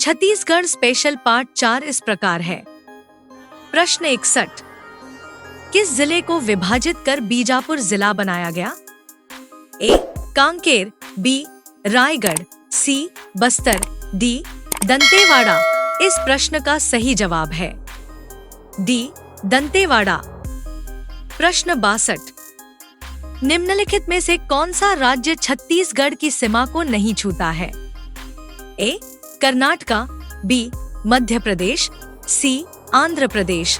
Chhattisgarh special part 4 इस प्रकार है। प्रश्न 61, किस जिले को विभाजित कर बीजापुर जिला बनाया गया? ए. कांकेर, बी. रायगढ़, सी. बस्तर, डी. दंतेवाड़ा। इस प्रश्न का सही जवाब है डी. दंतेवाड़ा। प्रश्न 62, निम्नलिखित में से कौन सा राज्य छत्तीसगढ़ की सीमा को नहीं छूता है? ए. कर्नाटका, बी. मध्य प्रदेश, सी. आंध्र प्रदेश,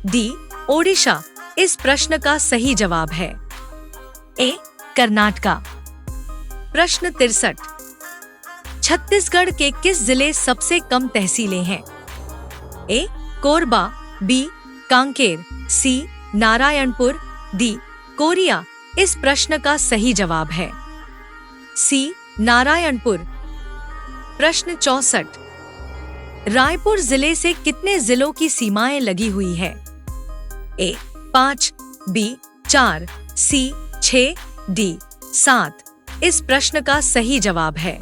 डी. ओडिशा। इस प्रश्न का सही जवाब है ए. कर्नाटका। प्रश्न 63, छत्तीसगढ़ के किस जिले सबसे कम तहसीलें हैं? ए. कोरबा, बी. कांकेर, सी. नारायणपुर, डी. कोरिया। इस प्रश्न का सही जवाब है सी. नारायणपुर। प्रश्न 64, रायपुर जिले से कितने जिलों की सीमाएं लगी हुई है? ए. 5, बी. 4, सी. 6, डी. 7। इस प्रश्न का सही जवाब है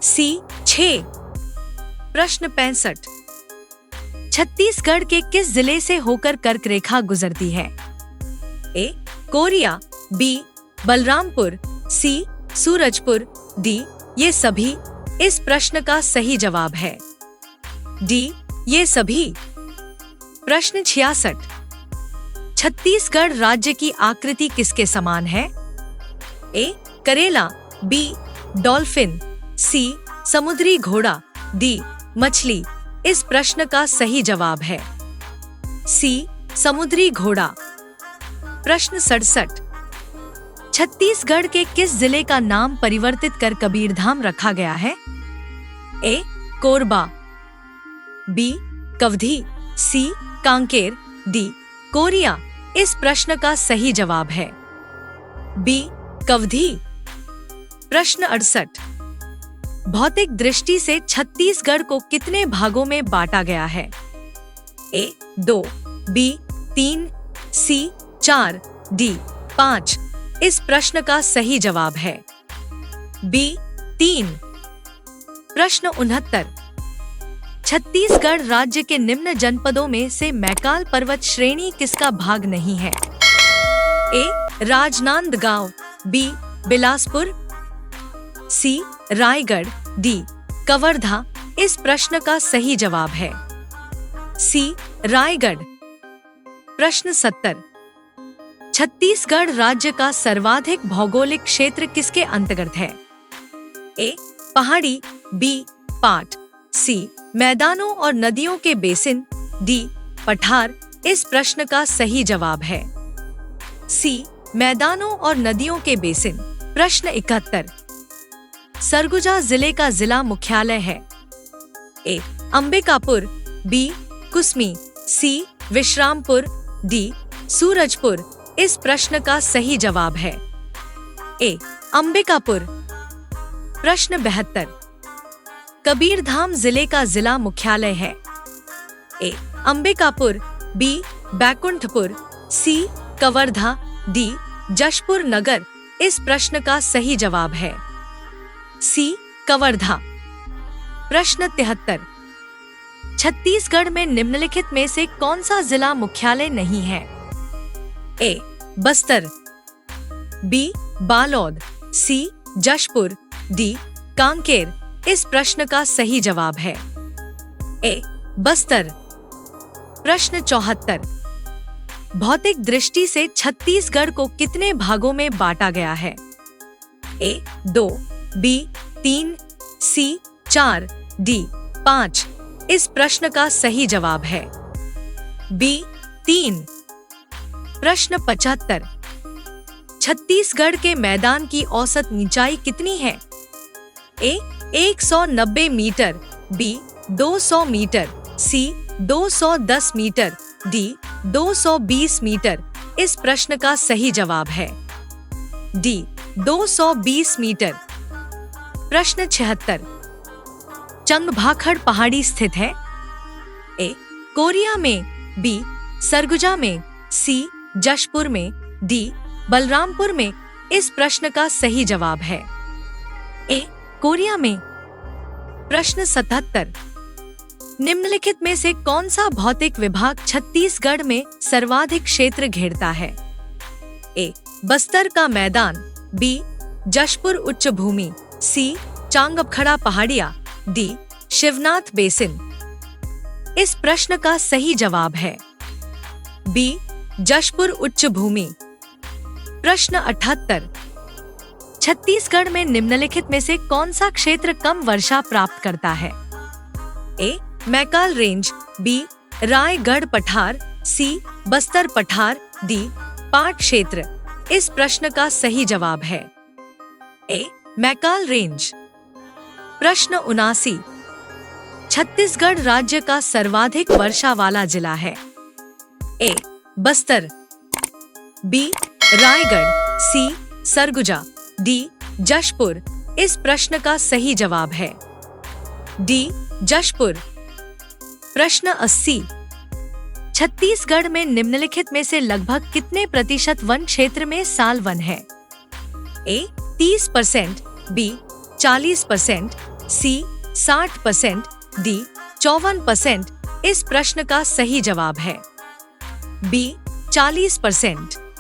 सी. 6। प्रश्न 65, छत्तीसगढ़ के किस जिले से होकर कर्क रेखा गुजरती है? A. Korea, B. Balrampur, C. Surajpur, D. ये सभी। इस प्रश्न का सही जवाब है डी. ये सभी। प्रश्न 66, छत्तीसगढ़ राज्य की आकृति किसके समान है? ए. करेला, बी. डॉल्फिन, सी. समुद्री घोड़ा, डी. मछली। इस प्रश्न का सही जवाब है सी. समुद्री घोड़ा। प्रश्न 67, छत्तीसगढ़ के किस जिले का नाम परिवर्तित कर कबीरधाम रखा गया है? ए. कोरबा, बी. कवधी, सी. कांकेर, डी. कोरिया। इस प्रश्न का सही जवाब है बी. कवधी। प्रश्न 68, भौतिक दृष्टि से छत्तीसगढ़ को कितने भागों में बांटा गया है? ए. 2, बी. 3, सी. 4, डी. 5। इस प्रश्न का सही जवाब है बी. 3। प्रश्न 69, छत्तीसगढ़ राज्य के निम्न जनपदों में से मैकाल पर्वत श्रेणी किसका भाग नहीं है? ए. राजनांदगांव, बी. बिलासपुर, सी. रायगढ़, डी. कवर्धा। इस प्रश्न का सही जवाब है सी. रायगढ़। प्रश्न 70, छत्तीसगढ़ राज्य का सर्वाधिक भौगोलिक क्षेत्र किसके अंतर्गत है? ए. पहाड़ी, बी. पाट, सी. मैदानों और नदियों के बेसिन, डी. पठार। इस प्रश्न का सही जवाब है सी. मैदानों और नदियों के बेसिन। प्रश्न 71, सरगुजा जिले का जिला मुख्यालय है? ए. अंबिकापुर, बी. कुसमी, सी. विश्रामपुर, डी. सूरजपुर। इस प्रश्न का सही जवाब है ए. अंबिकापुर। प्रश्न 72, कबीरधाम जिले का जिला मुख्यालय है? ए. अंबिकापुर, बी. बैकुंठपुर, सी. कवर्धा, डी. जशपुर नगर। इस प्रश्न का सही जवाब है सी. कवर्धा। प्रश्न 73, छत्तीसगढ़ में निम्नलिखित में से कौन सा जिला मुख्यालय नहीं है? ए. बस्तर, बी. बालोद, सी. जशपुर, डी. कांकेर। इस प्रश्न का सही जवाब है ए. बस्तर। प्रश्न 74, भौतिक दृष्टि से छत्तीसगढ़ को कितने भागों में बांटा गया है? ए. 2, बी. 3, सी. 4, डी. 5। इस प्रश्न का सही जवाब है बी. 3। प्रश्न 75, छत्तीसगढ़ के मैदान की औसत ऊंचाई कितनी है? ए. 190 मीटर, बी. 200 मीटर, सी. 210 मीटर, डी. 220 मीटर। इस प्रश्न का सही जवाब है डी. 220 मीटर। प्रश्न 76, चंगभाखड़ पहाड़ी स्थित है? ए. कोरिया में, बी. सरगुजा में, सी. जशपुर में, डी. बलरामपुर में। इस प्रश्न का सही जवाब है ए. कोरिया में। प्रश्न 77। निम्नलिखित में से कौन सा भौतिक विभाग छत्तीसगढ़ में सर्वाधिक क्षेत्र घेरता है? ए. बस्तर का मैदान, बी. जशपुर उच्च भूमि, सी. चांगबखड़ा पहाड़िया, डी. शिवनाथ बेसिन। इस प्रश्न का सही जवाब है बी. जशपुर उच्च भूमि। प्रश्न 78। छत्तीसगढ़ में निम्नलिखित में से कौन सा क्षेत्र कम वर्षा प्राप्त करता है? A. Maikal range, B. Raigarh पठार, सी. बस्तर पठार, डी. पाट क्षेत्र। इस प्रश्न का सही जवाब है ए. मैकाल रेंज। प्रश्न 79। छत्तीसगढ़ राज्य का सर्वाधिक वर्षा वाला जिला है? ए. बस्तर, बी. रायगढ़, सी. सरगुजा, डी. जशपुर। इस प्रश्न का सही जवाब है डी. जशपुर। प्रश्न 80। छत्तीसगढ़ में निम्नलिखित में से लगभग कितने प्रतिशत वन क्षेत्र में साल वन है? ए. 30%, बी. 40%, सी. 60%, डी. 54%। इस प्रश्न का सही जवाब है बी. 40%।